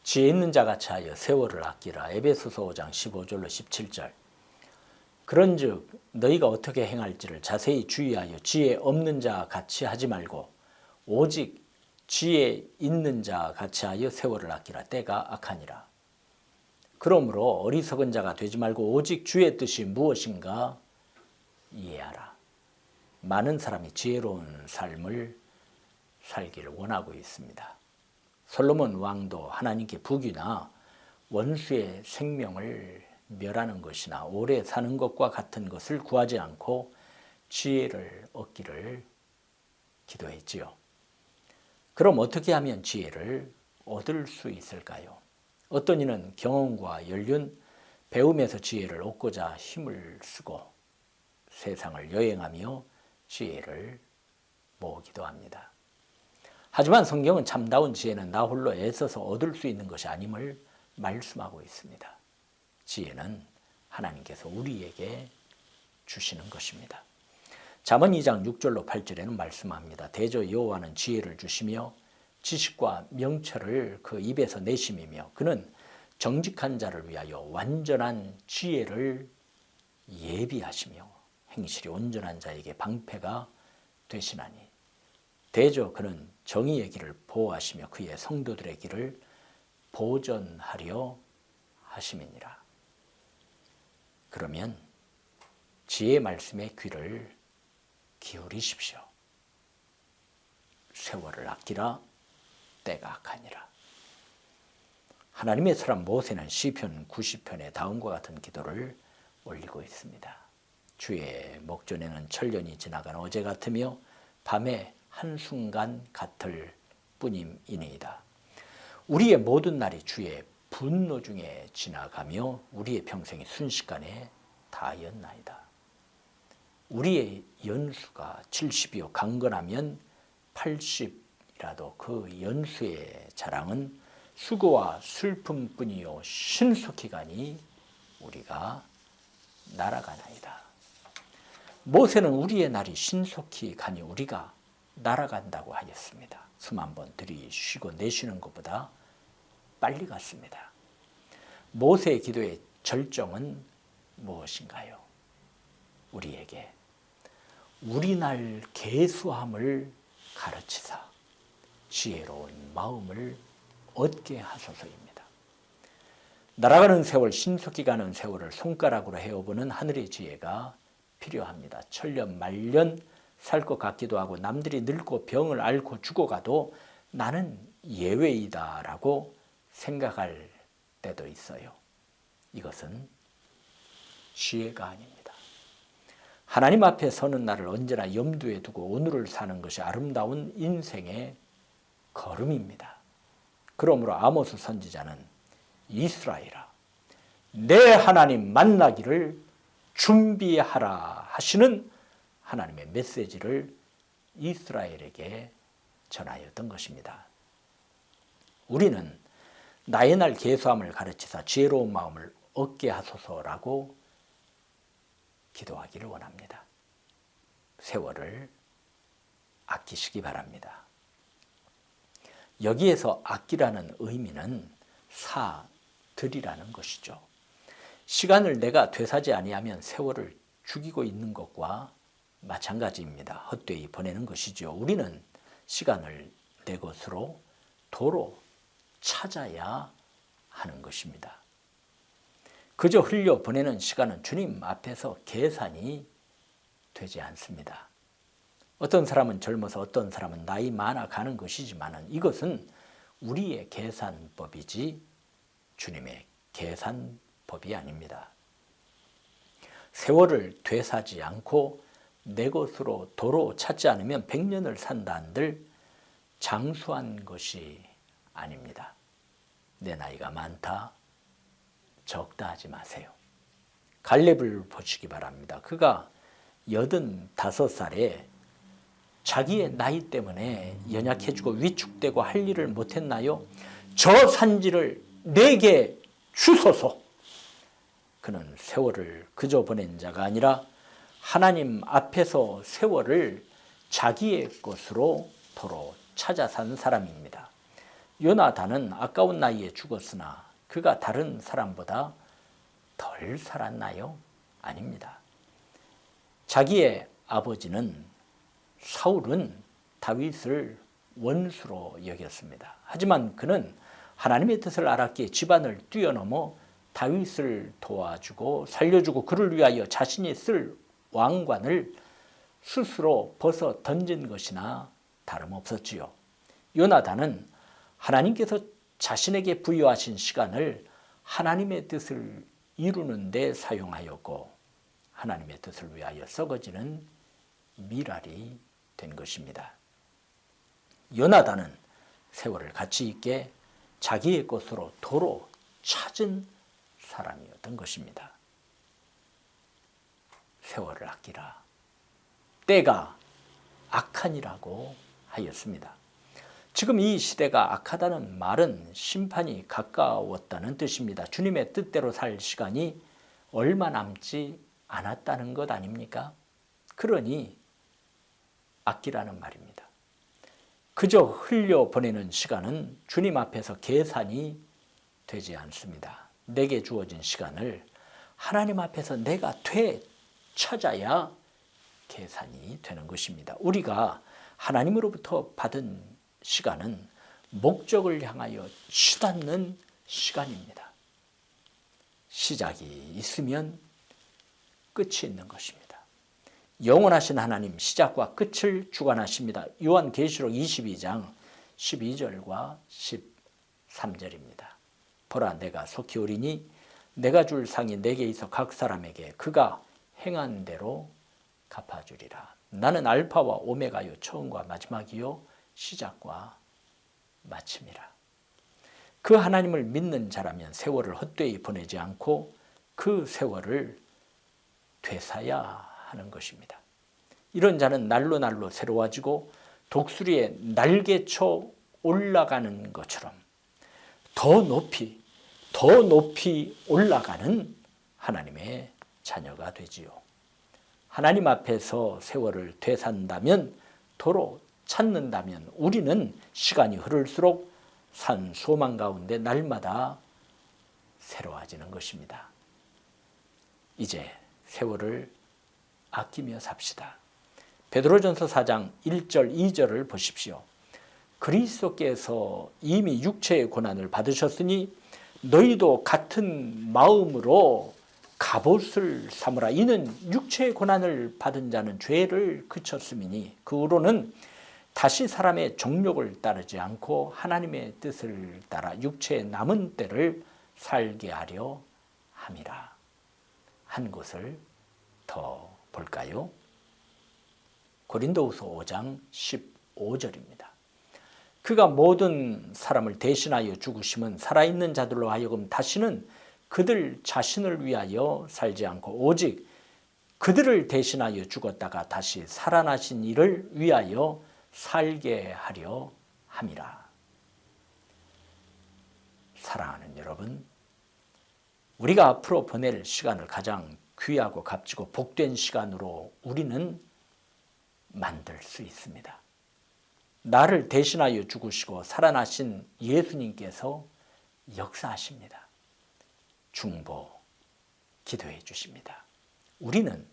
지혜 있는 자 같이 하여 세월을 아끼라. 에베소서 5장 15절로 17절. 그런즉 너희가 어떻게 행할지를 자세히 주의하여 지혜 없는 자 같이 하지 말고 오직 지혜 있는 자 같이 하여 세월을 아끼라. 때가 악하니라. 그러므로 어리석은 자가 되지 말고 오직 주의 뜻이 무엇인가 이해하라. 많은 사람이 지혜로운 삶을 살기를 원하고 있습니다. 솔로몬 왕도 하나님께 북이나 원수의 생명을 멸하는 것이나 오래 사는 것과 같은 것을 구하지 않고 지혜를 얻기를 기도했지요. 그럼 어떻게 하면 지혜를 얻을 수 있을까요? 어떤 이는 경험과 연륜, 배움에서 지혜를 얻고자 힘을 쓰고 세상을 여행하며 지혜를 모으기도 합니다. 하지만 성경은 참다운 지혜는 나 홀로 애써서 얻을 수 있는 것이 아님을 말씀하고 있습니다. 지혜는 하나님께서 우리에게 주시는 것입니다. 잠언 2장 6절로 8절에는 말씀합니다. 대저 여호와는 지혜를 주시며 지식과 명철을 그 입에서 내심이며 그는 정직한 자를 위하여 완전한 지혜를 예비하시며 행실이 온전한 자에게 방패가 되시나니 대저 그는 정의의 길을 보호하시며 그의 성도들의 길을 보전하려 하심이니라. 그러면 지혜의 말씀에 귀를 기울이십시오. 세월을 아끼라. 때가 악하니라. 하나님의 사람 모세는 시편 90편에 다음과 같은 기도를 올리고 있습니다. 주의 목전에는 천년이 지나간 어제 같으며 밤에 한순간 같을 뿐임이니이다. 우리의 모든 날이 주의 분노 중에 지나가며 우리의 평생이 순식간에 다하였나이다. 우리의 연수가 70이요 강건하면 80이라도 그 연수의 자랑은 수고와 슬픔뿐이요 신속히 가니 우리가 날아가나이다. 모세는 우리의 날이 신속히 가니 우리가 날아간다고 하였습니다. 숨 한번 들이쉬고 내쉬는 것보다 빨리 갔습니다. 모세의 기도의 절정은 무엇인가요? 우리에게 우리 날 계수함을 가르치사 지혜로운 마음을 얻게 하소서입니다. 날아가는 세월, 신속히 가는 세월을 손가락으로 헤어보는 하늘의 지혜가 필요합니다. 천년 만년 살 것 같기도 하고 남들이 늙고 병을 앓고 죽어가도 나는 예외이다라고 생각할 때도 있어요. 이것은 지혜가 아닙니다. 하나님 앞에 서는 날을 언제나 염두에 두고 오늘을 사는 것이 아름다운 인생의 걸음입니다. 그러므로 아모스 선지자는 이스라엘아 내 하나님 만나기를 준비하라 하시는 하나님의 메시지를 이스라엘에게 전하였던 것입니다. 우리는 나의 날 계수함을 가르치사 지혜로운 마음을 얻게 하소서라고 기도하기를 원합니다. 세월을 아끼시기 바랍니다. 여기에서 아끼라는 의미는 사들이라는 것이죠. 시간을 내가 되사지 아니하면 세월을 죽이고 있는 것과 마찬가지입니다. 헛되이 보내는 것이죠. 우리는 시간을 내 것으로 도로 찾아야 하는 것입니다. 그저 흘려 보내는 시간은 주님 앞에서 계산이 되지 않습니다. 어떤 사람은 젊어서 어떤 사람은 나이 많아 가는 것이지만 이것은 우리의 계산법이지 주님의 계산법이 아닙니다. 세월을 되사지 않고 내 것으로 도로 찾지 않으면 100년을 산다 한들 장수한 것이 아닙니다. 내 나이가 많다, 적다 하지 마세요. 갈렙을 보시기 바랍니다. 그가 85살에 자기의 나이 때문에 연약해지고 위축되고 할 일을 못했나요? 저 산지를 내게 주소서. 그는 세월을 그저 보낸 자가 아니라 하나님 앞에서 세월을 자기의 것으로 도로 찾아 산 사람입니다. 요나단은 아까운 나이에 죽었으나 그가 다른 사람보다 덜 살았나요? 아닙니다. 자기의 아버지는 사울은 다윗을 원수로 여겼습니다. 하지만 그는 하나님의 뜻을 알았기에 집안을 뛰어넘어 다윗을 도와주고 살려주고 그를 위하여 자신이 쓸 왕관을 스스로 벗어 던진 것이나 다름없었지요. 요나단은 하나님께서 자신에게 부여하신 시간을 하나님의 뜻을 이루는 데 사용하였고 하나님의 뜻을 위하여 썩어지는 미랄이 된 것입니다. 요나단은 세월을 가치 있게 자기의 것으로 도로 찾은 사람이었던 것입니다. 세월을 아끼라. 때가 악하니라고 하였습니다. 지금 이 시대가 악하다는 말은 심판이 가까웠다는 뜻입니다. 주님의 뜻대로 살 시간이 얼마 남지 않았다는 것 아닙니까? 그러니 아끼라는 말입니다. 그저 흘려보내는 시간은 주님 앞에서 계산이 되지 않습니다. 내게 주어진 시간을 하나님 앞에서 내가 되찾아야 계산이 되는 것입니다. 우리가 하나님으로부터 받은 시간은 목적을 향하여 치닫는 시간입니다. 시작이 있으면 끝이 있는 것입니다. 영원하신 하나님 시작과 끝을 주관하십니다. 요한계시록 22장 12절과 13절입니다. 보라 내가 속히 오리니 내가 줄 상이 내게 있어 각 사람에게 그가 행한 대로 갚아주리라. 나는 알파와 오메가요 처음과 마지막이요 시작과 마침이라. 그 하나님을 믿는 자라면 세월을 헛되이 보내지 않고 그 세월을 되사야 하는 것입니다. 이런 자는 날로 날로 새로워지고 독수리의 날개쳐 올라가는 것처럼 더 높이 올라가는 하나님의 자녀가 되지요. 하나님 앞에서 세월을 되산다면 도로 찾는다면 우리는 시간이 흐를수록 산 소망 가운데 날마다 새로워지는 것입니다. 이제 세월을 아끼며 삽시다. 베드로전서 4장 1절 2절을 보십시오. 그리스도께서 이미 육체의 고난을 받으셨으니 너희도 같은 마음으로 갑옷을 삼으라. 이는 육체의 고난을 받은 자는 죄를 그쳤음이니 그 후로는 다시 사람의 정욕을 따르지 않고 하나님의 뜻을 따라 육체의 남은 때를 살게 하려 함이라. 한 곳을 더 볼까요? 고린도후서 5장 15절입니다. 그가 모든 사람을 대신하여 죽으심은 살아있는 자들로 하여금 다시는 그들 자신을 위하여 살지 않고 오직 그들을 대신하여 죽었다가 다시 살아나신 이를 위하여 살게 하려 함이라. 사랑하는 여러분, 우리가 앞으로 보낼 시간을 가장 귀하고 값지고 복된 시간으로 우리는 만들 수 있습니다. 나를 대신하여 죽으시고 살아나신 예수님께서 역사하십니다. 중보, 기도해 주십니다. 우리는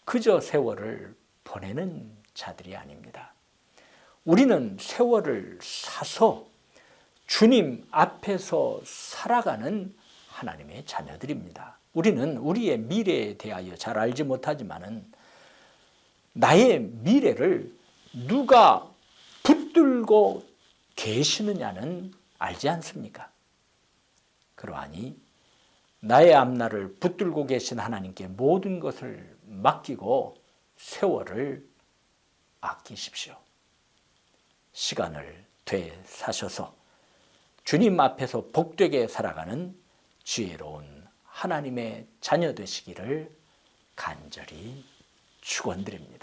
그저 세월을 보내는 자들이 아닙니다. 우리는 세월을 사서 주님 앞에서 살아가는 하나님의 자녀들입니다. 우리는 우리의 미래에 대하여 잘 알지 못하지만은 나의 미래를 누가 붙들고 계시느냐는 알지 않습니까? 그러하니 나의 앞날을 붙들고 계신 하나님께 모든 것을 맡기고 세월을 아끼십시오. 시간을 되사셔서 주님 앞에서 복되게 살아가는 지혜로운 하나님의 자녀 되시기를 간절히 축원드립니다.